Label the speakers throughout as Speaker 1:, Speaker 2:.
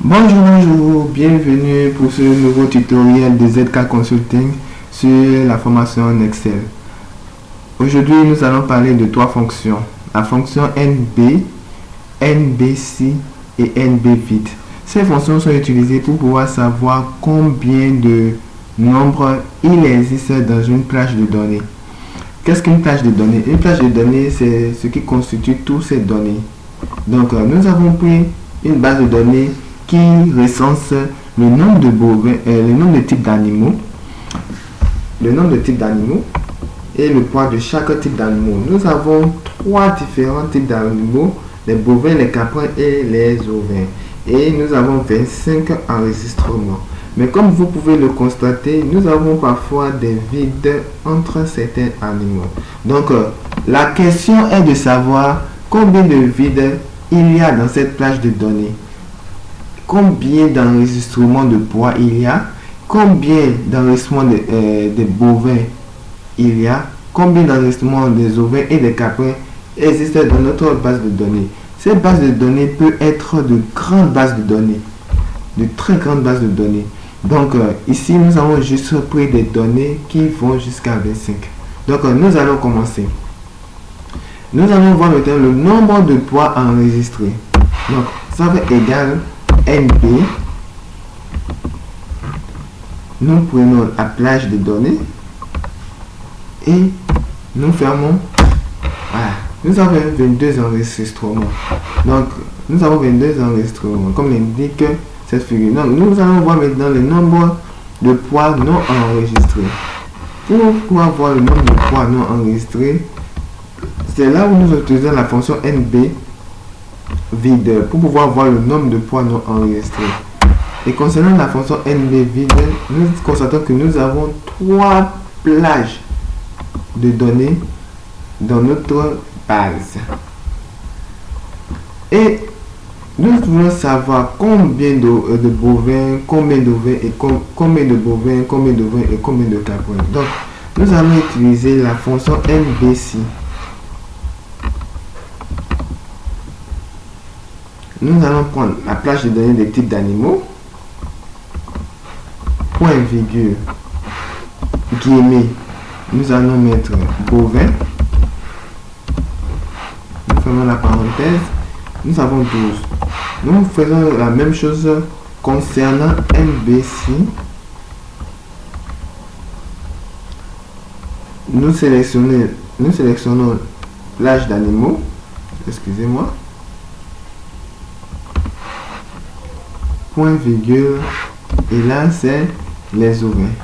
Speaker 1: Bonjour, bienvenue pour ce nouveau tutoriel de ZK Consulting sur la formation en Excel. Aujourd'hui, nous allons parler de trois fonctions. La fonction NB, NBC et NBVid. Ces fonctions sont utilisées pour pouvoir savoir combien de nombres il existe dans une plage de données. Qu'est-ce qu'une plage de données? Une plage de données, c'est ce qui constitue toutes ces données. Donc, nous avons pris une base de données qui recense le nombre de bovins, le nombre de types d'animaux, et le poids de chaque type d'animaux. Nous avons trois différents types d'animaux, les bovins, les caprins et les ovins. Et nous avons 25 enregistrements. Mais comme vous pouvez le constater, nous avons parfois des vides entre certains animaux. Donc, la question est de savoir combien de vides il y a dans cette plage de données. Combien d'enregistrements de poids il y a, combien d'enregistrements de bovins il y a, combien d'enregistrements des ovins et des caprins existent dans notre base de données. Cette base de données peut être de grandes bases de données, de très grandes bases de données. Donc ici, nous avons juste pris des données qui vont jusqu'à 25. Donc nous allons commencer. Nous allons voir maintenant le nombre de poids enregistrés. Donc ça va égal NB. Nous prenons la plage de données et nous fermons. Voilà. Nous avons 22 enregistrements. Donc, nous avons 22 enregistrements, comme l'indique cette figure. Donc, nous allons voir maintenant le nombre de poids non enregistrés. Pour pouvoir voir le nombre de poids non enregistrés, c'est là où nous utilisons la fonction NB vide pour pouvoir voir le nombre de poids non enregistrés. Et concernant la fonction NB vide, nous constatons que nous avons trois plages de données dans notre base. Et nous voulons savoir combien de bovins, combien d'ovins et combien de bovins, combien d'ovins et combien de caprins. Donc, nous allons utiliser la fonction NBC. Nous allons prendre la plage de données des types d'animaux, point virgule, guillemets, nous allons mettre bovin, nous fermons la parenthèse, nous avons 12. Nous faisons la même chose concernant NBC. Nous sélectionnons l'âge d'animaux, excusez-moi, point virgule, et là c'est les ovins.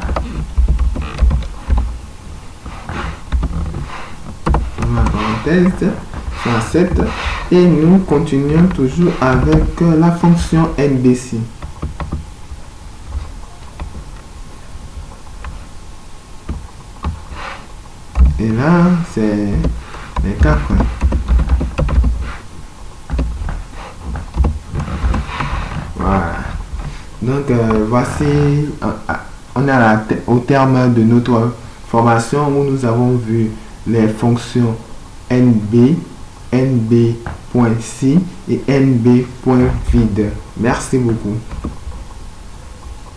Speaker 1: La parenthèse, 107, et nous continuons toujours avec la fonction NBC. Et là c'est les caprins. Voilà. Donc voici, on est au terme de notre formation où nous avons vu les fonctions NB, NB.C et NB.vide. Merci beaucoup.